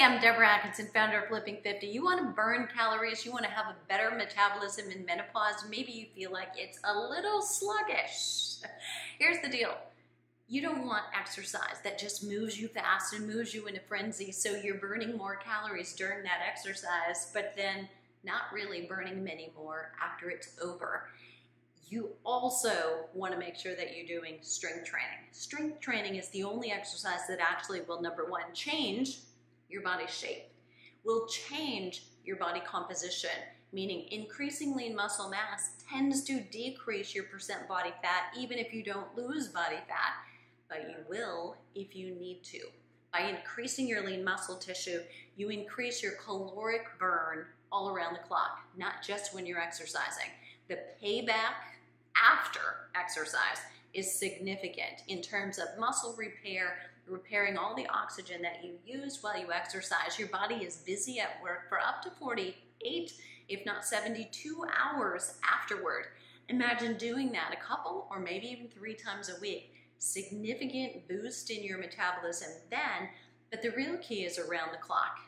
I'm Deborah Atkinson, founder of Flipping 50. You want to burn calories, you want to have a better metabolism in menopause, maybe you feel like it's a little sluggish. Here's the deal. You don't want exercise that just moves you fast and moves you in a frenzy, so you're burning more calories during that exercise, but then not really burning many more after it's over. You also want to make sure that you're doing strength training. Strength training is the only exercise that actually will, number one, change your body shape, will change your body composition, meaning increasing lean muscle mass tends to decrease your percent body fat even if you don't lose body fat, but you will if you need to. By increasing your lean muscle tissue, you increase your caloric burn all around the clock, not just when you're exercising. The payback after exercise is significant in terms of muscle repair, repairing all the oxygen that you used while you exercise. Your body is busy at work for up to 48, if not 72 hours afterward. Imagine doing that a couple or maybe even 3 times a week. Significant boost in your metabolism then, but the real key is around the clock.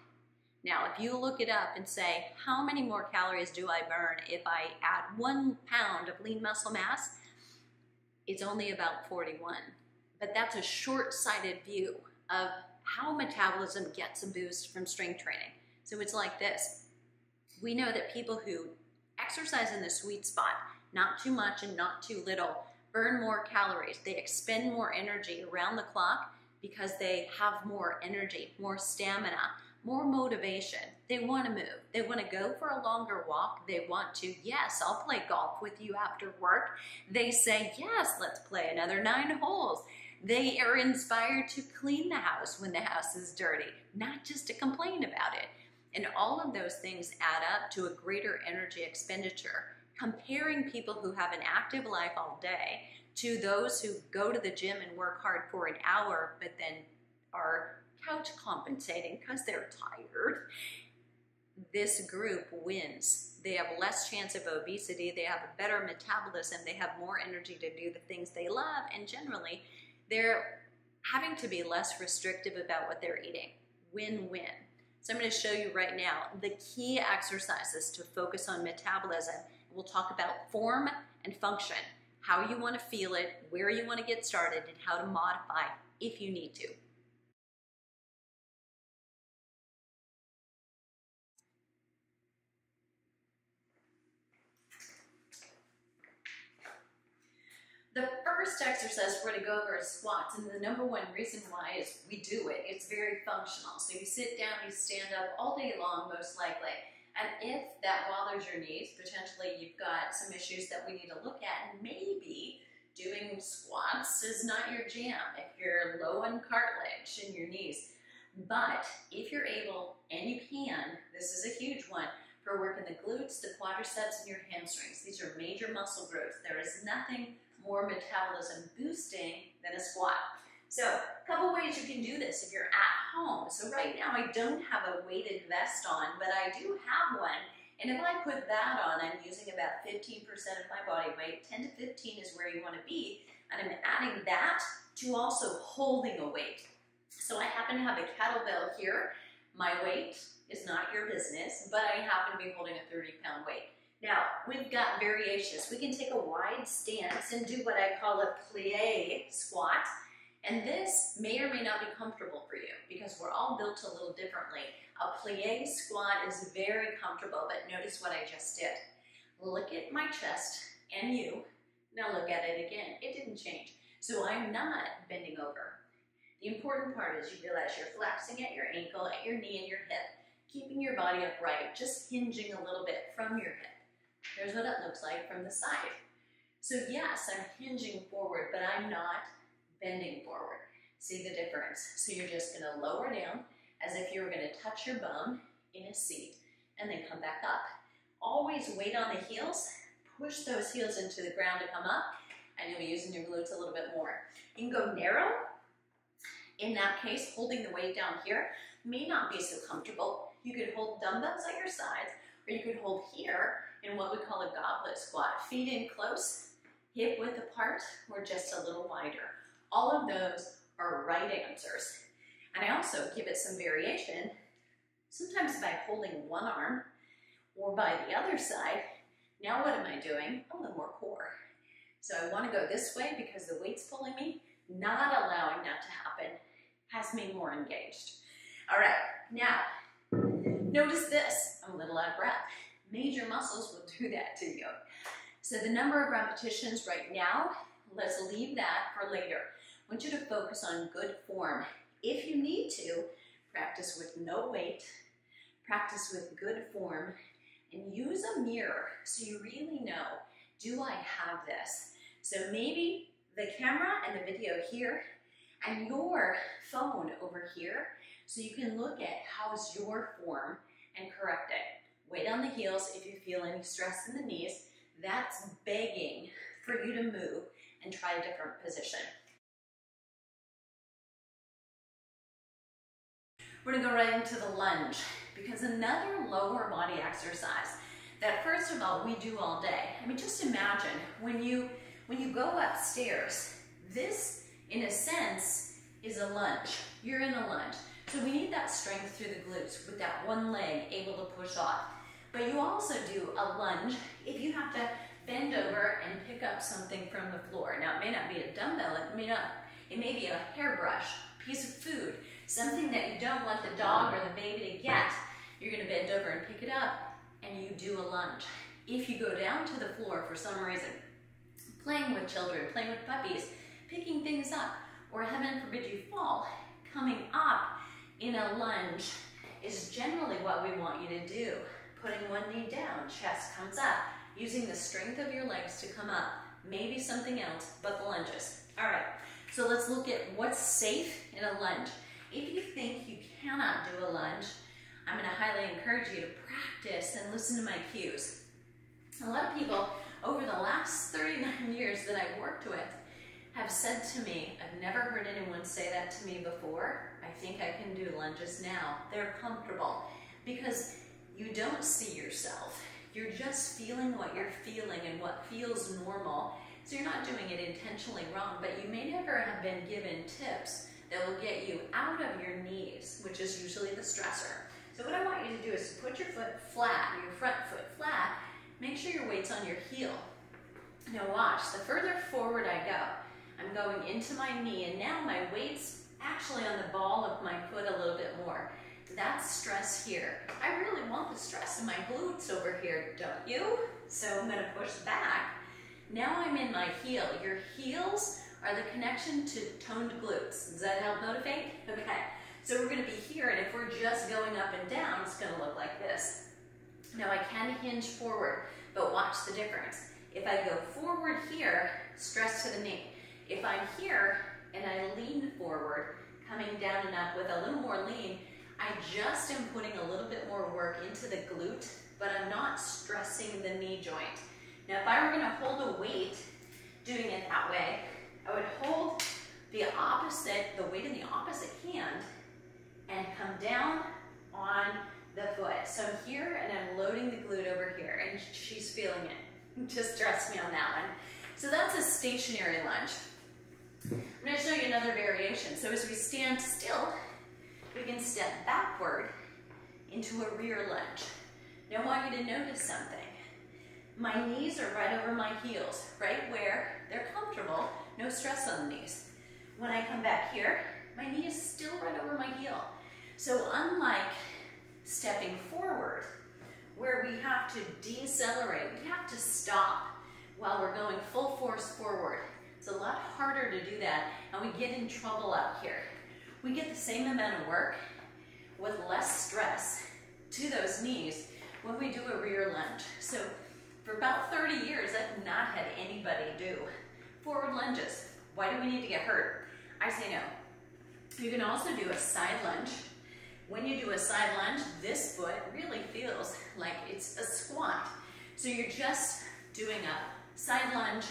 Now, if you look it up and say, how many more calories do I burn if I add 1 pound of lean muscle mass? It's only about 41. But that's a short-sighted view of how metabolism gets a boost from strength training. So it's like this. We know that people who exercise in the sweet spot, not too much and not too little, burn more calories. They expend more energy around the clock because they have more energy, more stamina, more motivation. They want to move. They want to go for a longer walk. They want to, yes, I'll play golf with you after work. They say, yes, let's play another 9 holes. They are inspired to clean the house when the house is dirty, not just to complain about it. And all of those things add up to a greater energy expenditure. Comparing people who have an active life all day to those who go to the gym and work hard for an hour, but then are couch compensating because they're tired, this group wins. They have less chance of obesity, they have a better metabolism, they have more energy to do the things they love, and generally, they're having to be less restrictive about what they're eating. Win-win. So I'm going to show you right now the key exercises to focus on metabolism. We'll talk about form and function, how you want to feel it, where you want to get started, and how to modify if you need to. The first exercise we're going to go over is squats, and the number one reason why is we do it. It's very functional. So you sit down, you stand up all day long, most likely. And if that bothers your knees, potentially you've got some issues that we need to look at, and maybe doing squats is not your jam if you're low on cartilage in your knees. But if you're able, and you can, this is a huge one, for working the glutes, the quadriceps, and your hamstrings. These are major muscle groups. There is nothing more metabolism boosting than a squat. So a couple ways you can do this if you're at home. So right now I don't have a weighted vest on, but I do have one. And if I put that on, I'm using about 15% of my body weight. 10 to 15 is where you want to be. And I'm adding that to also holding a weight. So I happen to have a kettlebell here. My weight is not your business, but I happen to be holding a 30-pound weight. Now, we've got variations. We can take a wide stance and do what I call a plie squat. And this may or may not be comfortable for you because we're all built a little differently. A plie squat is very comfortable, but notice what I just did. Look at my chest and you. Now look at it again. It didn't change. So I'm not bending over. The important part is you realize you're flexing at your ankle, at your knee, and your hip, keeping your body upright, just hinging a little bit from your hip. Here's what it looks like from the side. So yes, I'm hinging forward, but I'm not bending forward. See the difference? So you're just going to lower down as if you were going to touch your bum in a seat and then come back up. Always weight on the heels. Push those heels into the ground to come up, and you'll be using your glutes a little bit more. You can go narrow. In that case, holding the weight down here may not be so comfortable. You could hold dumbbells at your sides, or you could hold here in what we call a goblet squat. Feet in close, hip width apart, or just a little wider. All of those are right answers. And I also give it some variation Sometimes by holding one arm or by the other side. Now what am I doing? A little more core. So I want to go this way because the weight's pulling me, not allowing that to happen has me more engaged. All right, now notice this. I'm a little out of breath. Major muscles will do that to you. So the number of repetitions right now, let's leave that for later. I want you to focus on good form. If you need to, practice with no weight, practice with good form, and use a mirror so you really know, do I have this? So maybe the camera and the video here and your phone over here so you can look at how's your form and correct it. Weight on the heels if you feel any stress in the knees. That's begging for you to move and try a different position. We're gonna go right into the lunge because another lower body exercise that first of all we do all day. I mean, just imagine when you go upstairs, this in a sense is a lunge. You're in a lunge. So we need that strength through the glutes with that one leg able to push off. But you also do a lunge if you have to bend over and pick up something from the floor. Now it may not be a dumbbell, it may be a hairbrush, piece of food, something that you don't want the dog or the baby to get. You're gonna bend over and pick it up and you do a lunge. If you go down to the floor for some reason, playing with children, playing with puppies, picking things up, or heaven forbid you fall, coming up in a lunge is generally what we want you to do. Putting one knee down, chest comes up, using the strength of your legs to come up. Maybe something else, but the lunges. All right, so let's look at what's safe in a lunge. If you think you cannot do a lunge, I'm gonna highly encourage you to practice and listen to my cues. A lot of people over the last 39 years that I've worked with have said to me, I've never heard anyone say that to me before, I think I can do lunges now. They're comfortable because you don't see yourself. You're just feeling what you're feeling and what feels normal. So you're not doing it intentionally wrong, but you may never have been given tips that will get you out of your knees, which is usually the stressor. So what I want you to do is put your foot flat, your front foot flat, make sure your weight's on your heel. Now watch, the further forward I go, I'm going into my knee and now my weight's actually on the ball of my foot a little bit more. That's stress here. I really want the stress in my glutes over here, don't you? So I'm gonna push back. Now I'm in my heel. Your heels are the connection to toned glutes. Does that help motivate? Okay, so we're gonna be here, and if we're just going up and down, it's gonna look like this. Now I can hinge forward, but watch the difference. If I go forward here, stress to the knee. If I'm here and I lean forward, coming down and up with a little more lean, I just am putting a little bit more work into the glute, but I'm not stressing the knee joint. Now, if I were gonna hold a weight, doing it that way, I would hold the weight in the opposite hand and come down on the foot. So I'm here and I'm loading the glute over here and she's feeling it. Just trust me on that one. So that's a stationary lunge. I'm gonna show you another variation. So as we stand still, we can step backward into a rear lunge. Now I want you to notice something. My knees are right over my heels, right where they're comfortable, no stress on the knees. When I come back here, my knee is still right over my heel. So unlike stepping forward, where we have to decelerate, we have to stop while we're going full force forward. It's a lot harder to do that, and we get in trouble out here. We get the same amount of work with less stress to those knees when we do a rear lunge. So for about 30 years, I've not had anybody do forward lunges. Why do we need to get hurt? I say no. You can also do a side lunge. When you do a side lunge, this foot really feels like it's a squat. So you're just doing a side lunge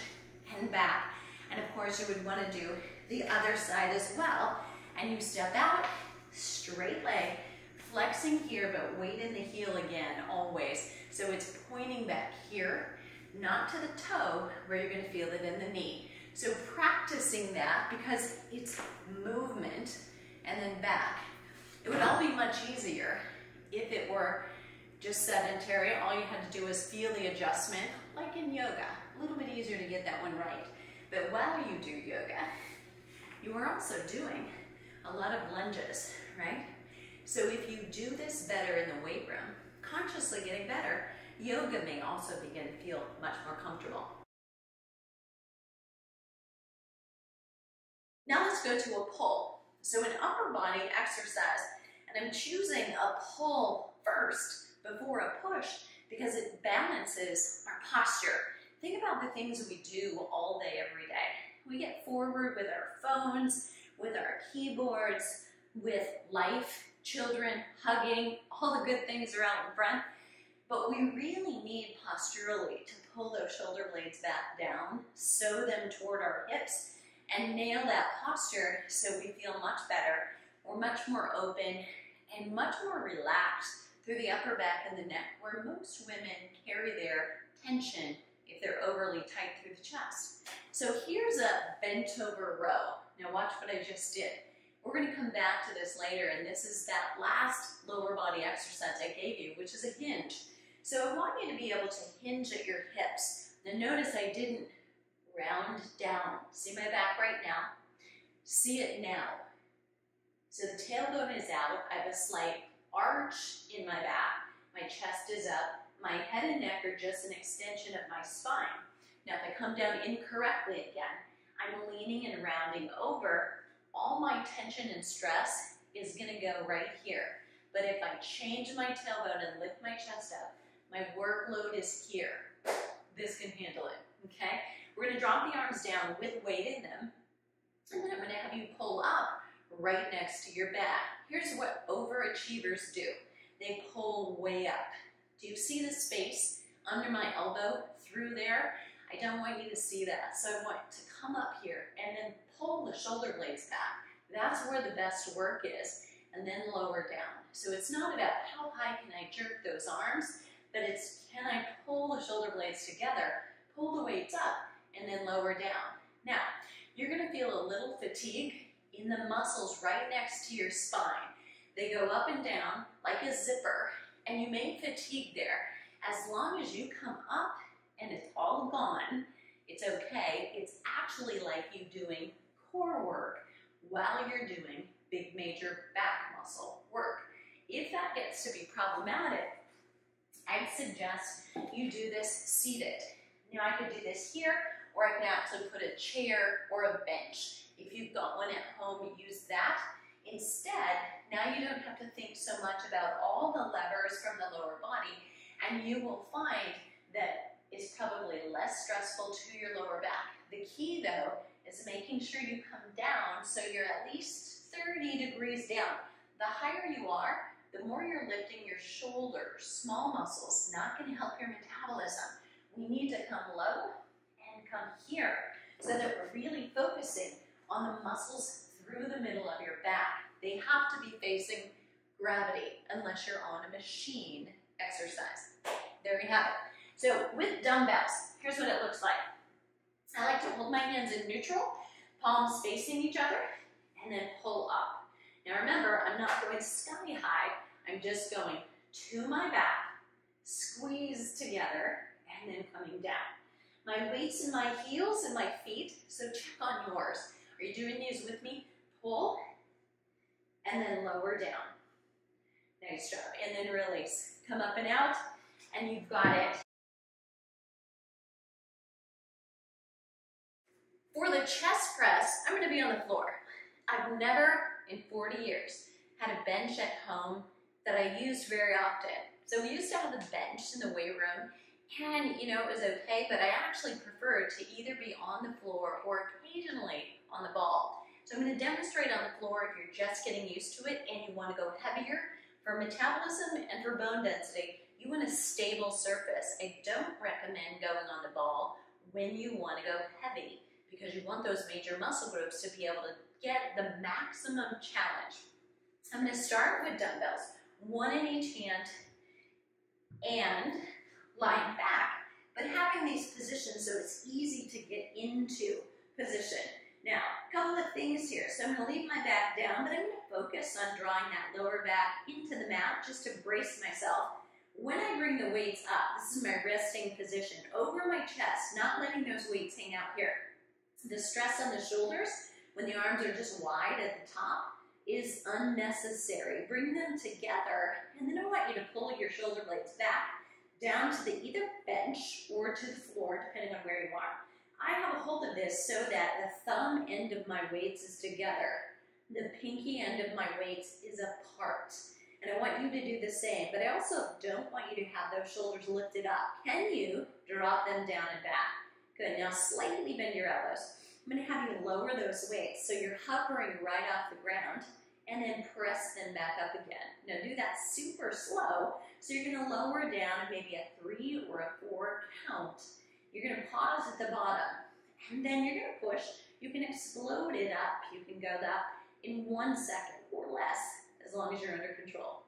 and back. And of course, you would want to do the other side as well. And you step out, straight leg, flexing here, but weight in the heel again, always. So it's pointing back here, not to the toe, where you're gonna feel it in the knee. So practicing that, because it's movement, and then back. It would all be much easier If it were just sedentary, all you had to do was feel the adjustment, like in yoga. A little bit easier to get that one right. But while you do yoga, you are also doing a lot of lunges, right? So if you do this better in the weight room, consciously getting better, yoga may also begin to feel much more comfortable. Now let's go to a pull. So an upper body exercise, and I'm choosing a pull first before a push because it balances our posture. Think about the things we do all day, every day. We get forward with our phones, with our keyboards, with life, children, hugging, all the good things are out in front. But we really need posturally to pull those shoulder blades back down, sew them toward our hips, and nail that posture so we feel much better. We're much more open and much more relaxed through the upper back and the neck, where most women carry their tension if they're overly tight through the chest. So here's a bent over row. Now watch what I just did. We're going to come back to this later, and this is that last lower body exercise I gave you, which is a hinge. So I want you to be able to hinge at your hips. Now notice I didn't round down. See my back right now? See it now. So the tailbone is out. I have a slight arch in my back. My chest is up. My head and neck are just an extension of my spine. Now if I come down incorrectly again, I'm leaning and rounding over. All my tension and stress is going to go right here. But if I change my tailbone and lift my chest up, my workload is here. This can handle it, okay? We're going to drop the arms down with weight in them, and then I'm going to have you pull up right next to your back. Here's what overachievers do. They pull way up. Do you see the space under my elbow through there? I don't want you to see that. So I want to come up here and then pull the shoulder blades back. That's where the best work is, and then lower down. So it's not about how high can I jerk those arms, but it's can I pull the shoulder blades together, pull the weights up, and then lower down. Now, you're going to feel a little fatigue in the muscles right next to your spine. They go up and down like a zipper, and you may fatigue there. As long as you come up and it's all gone, it's okay. It's actually like you doing core work while you're doing big major back muscle work. If that gets to be problematic, I'd suggest you do this seated. Now I could do this here, or I can actually put a chair or a bench. If you've got one at home, use that. Instead, now you don't have to think so much about all the levers from the lower body, and you will find that it's probably less stressful to your lower back. The key, though, is making sure you come down so you're at least 30 degrees down. The higher you are, the more you're lifting your shoulders, small muscles, not going to help your metabolism. We need to come low and come here so that we're really focusing on the muscles through the middle of your back. They have to be facing gravity unless you're on a machine exercise. There you have it. So with dumbbells, here's what it looks like. I like to hold my hands in neutral, palms facing each other, and then pull up. Now remember, I'm not going sky high. I'm just going to my back, squeeze together, and then coming down. My weight's in my heels and my feet, so check on yours. Are you doing these with me? Pull, and then lower down. Nice job. And then release. Come up and out, and you've got it. For the chest press, I'm going to be on the floor. I've never, in 40 years, had a bench at home that I used very often. So we used to have a bench in the weight room, and it was okay, but I actually preferred to either be on the floor or occasionally on the ball. So I'm going to demonstrate on the floor if you're just getting used to it and you want to go heavier. For metabolism and for bone density, you want a stable surface. I don't recommend going on the ball when you want to go heavy, because you want those major muscle groups to be able to get the maximum challenge. I'm going to start with dumbbells, one in each hand, and lying back, but having these positions so it's easy to get into position. Now, a couple of things here. So I'm going to leave my back down, but I'm going to focus on drawing that lower back into the mat just to brace myself. When I bring the weights up, this is my resting position, over my chest, not letting those weights hang out here. The stress on the shoulders, when the arms are just wide at the top, is unnecessary. Bring them together, and then I want you to pull your shoulder blades back down to the either bench or to the floor, depending on where you are. I have a hold of this so that the thumb end of my weights is together. The pinky end of my weights is apart. And I want you to do the same, but I also don't want you to have those shoulders lifted up. Can you drop them down and back? Good, now slightly bend your elbows. I'm going to have you lower those weights so you're hovering right off the ground, and then press them back up again. Now do that super slow, so you're going to lower down maybe a 3 or a 4 count. You're going to pause at the bottom, and then you're going to push. You can explode it up. You can go up in 1 second or less, as long as you're under control.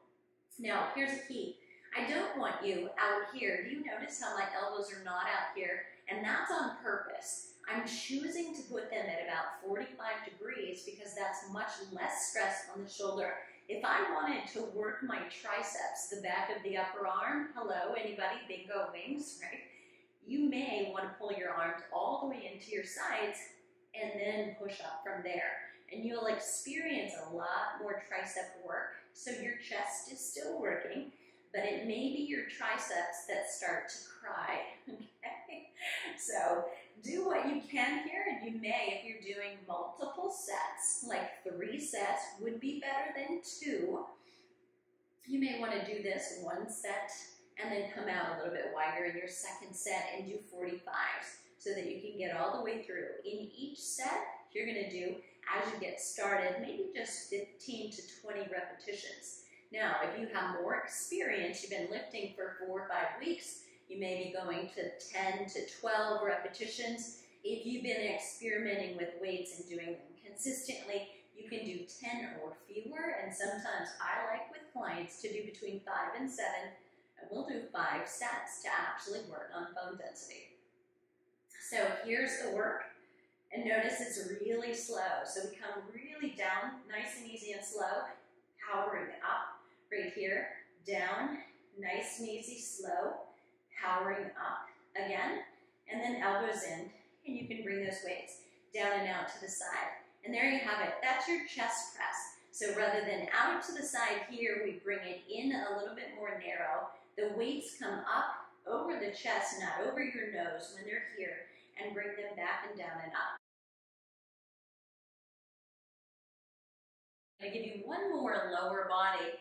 Now, here's the key. I don't want you out here. Do you notice how my elbows are not out here? And that's on purpose. I'm choosing to put them at about 45 degrees because that's much less stress on the shoulder. If I wanted to work my triceps, the back of the upper arm, hello, anybody, bingo wings, right? You may want to pull your arms all the way into your sides and then push up from there. And you'll experience a lot more tricep work. So your chest is still working, but it may be your triceps that start to cry, okay? So do what you can here, and you may, if you're doing multiple sets, like 3 sets would be better than 2. You may want to do this 1 set and then come out a little bit wider in your second set and do 45s so that you can get all the way through. In each set, you're going to do, as you get started, maybe just 15 to 20 repetitions. Now, if you have more experience, you've been lifting for 4 or 5 weeks, you may be going to 10 to 12 repetitions. If you've been experimenting with weights and doing them consistently, you can do 10 or fewer, and sometimes I like with clients to do between 5 and 7, and we'll do 5 sets to actually work on bone density. So here's the work, and notice it's really slow. So we come really down, nice and easy and slow, powering up right here, down, nice and easy, slow, powering up again, and then elbows in, and you can bring those weights down and out to the side. And there you have it. That's your chest press. So rather than out to the side here, we bring it in a little bit more narrow. The weights come up over the chest, not over your nose when they're here, and bring them back and down and up. I'm going to give you one more lower body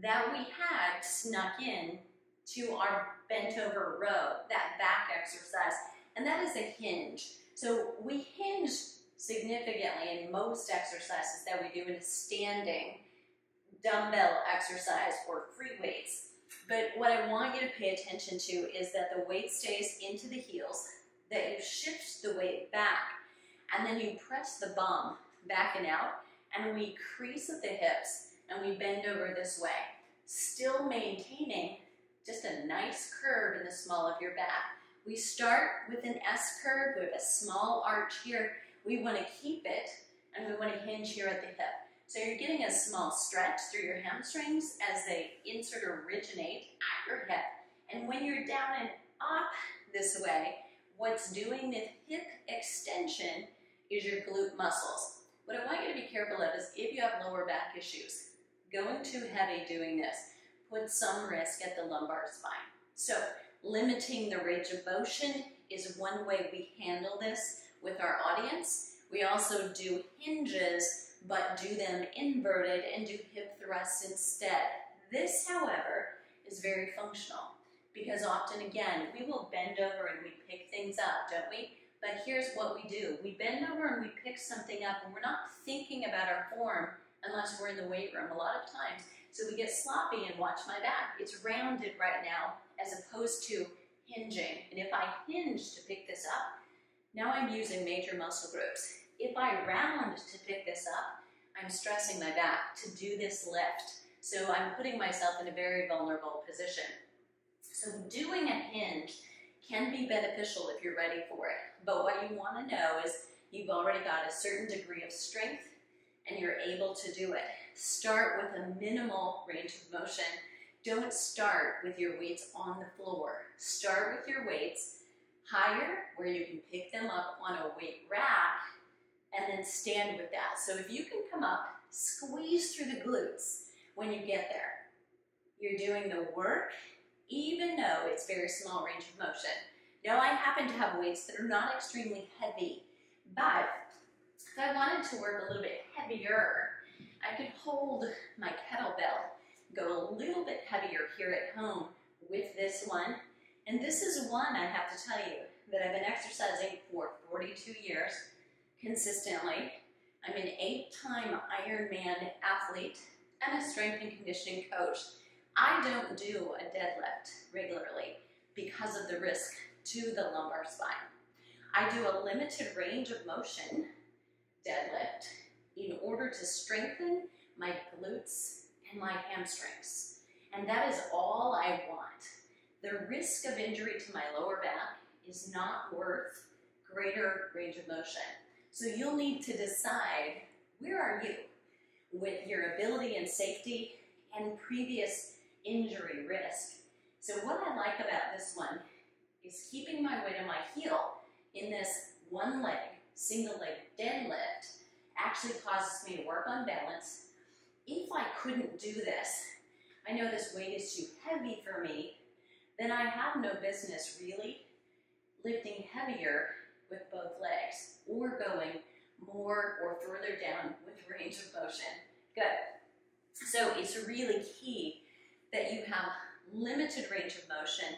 that we had snuck in to our bent over row, that back exercise, and that is a hinge. So we hinge significantly in most exercises that we do in a standing dumbbell exercise or free weights. But what I want you to pay attention to is that the weight stays into the heels, that you shift the weight back, and then you press the bum back and out, and we crease at the hips, and we bend over this way, still maintaining just a nice curve in the small of your back. We start with an S curve, we have a small arch here. We want to keep it, and we want to hinge here at the hip. So you're getting a small stretch through your hamstrings as they insert or originate at your hip. And when you're down and up this way, what's doing the hip extension is your glute muscles. What I want you to be careful of is if you have lower back issues, going too heavy doing this puts some risk at the lumbar spine. So limiting the range of motion is one way we handle this with our audience. We also do hinges, but do them inverted and do hip thrusts instead. This, however, is very functional because often, again, we will bend over and we pick things up, don't we? But here's what we do. We bend over and we pick something up, and we're not thinking about our form unless we're in the weight room a lot of times. So we get sloppy and watch my back. It's rounded right now as opposed to hinging. And if I hinge to pick this up, now I'm using major muscle groups. If I round to pick this up, I'm stressing my back to do this lift. So I'm putting myself in a very vulnerable position. So doing a hinge can be beneficial if you're ready for it. But what you want to know is You've already got a certain degree of strength and you're able to do it. Start with a minimal range of motion. Don't start with your weights on the floor. Start with your weights higher where you can pick them up on a weight rack and then stand with that. So if you can come up, squeeze through the glutes when you get there. You're doing the work even though it's very small range of motion. Now I happen to have weights that are not extremely heavy, but if I wanted to work a little bit heavier, I could hold my kettlebell, go a little bit heavier here at home with this one. And this is one, I have to tell you, that I've been exercising for 42 years consistently. I'm an 8-time Ironman athlete and a strength and conditioning coach. I don't do a deadlift regularly because of the risk to the lumbar spine. I do a limited range of motion deadlift in order to strengthen my glutes and my hamstrings. And that is all I want. The risk of injury to my lower back is not worth greater range of motion. So you'll need to decide, where are you with your ability and safety and previous injury risk? So what I like about this one is keeping my weight on my heel in this one leg, single leg deadlift actually causes me to work on balance. If I couldn't do this, I know this weight is too heavy for me, then I have no business really lifting heavier with both legs or going more or further down with range of motion. Good. So it's really key that you have limited range of motion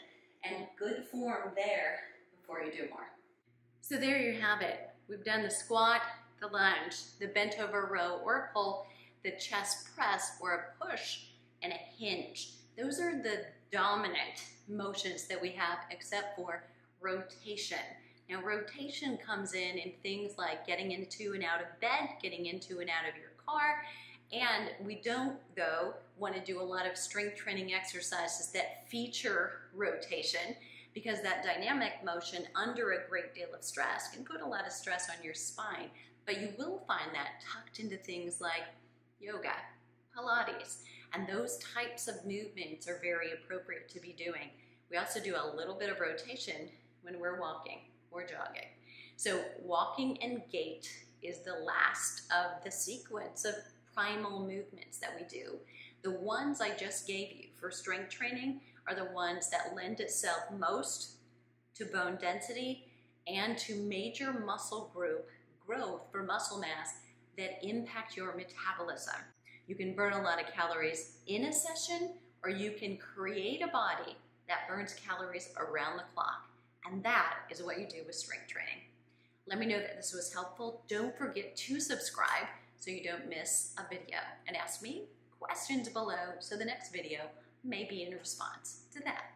and good form there before you do more. So there you have it. We've done the squat, the lunge, the bent over row or pull, the chest press or a push, and a hinge. Those are the dominant motions that we have except for rotation. Now rotation comes in things like getting into and out of bed, getting into and out of your car, and we don't, though, want to do a lot of strength training exercises that feature rotation because that dynamic motion under a great deal of stress can put a lot of stress on your spine. But you will find that tucked into things like yoga, Pilates, and those types of movements are very appropriate to be doing. We also do a little bit of rotation when we're walking or jogging. So walking and gait is the last of the sequence of primal movements that we do. The ones I just gave you for strength training are the ones that lend itself most to bone density and to major muscle group growth for muscle mass that impact your metabolism. You can burn a lot of calories in a session, or you can create a body that burns calories around the clock. And that is what you do with strength training. Let me know that this was helpful. Don't forget to subscribe so you don't miss a video. And ask me questions below so the next video may be in response to that.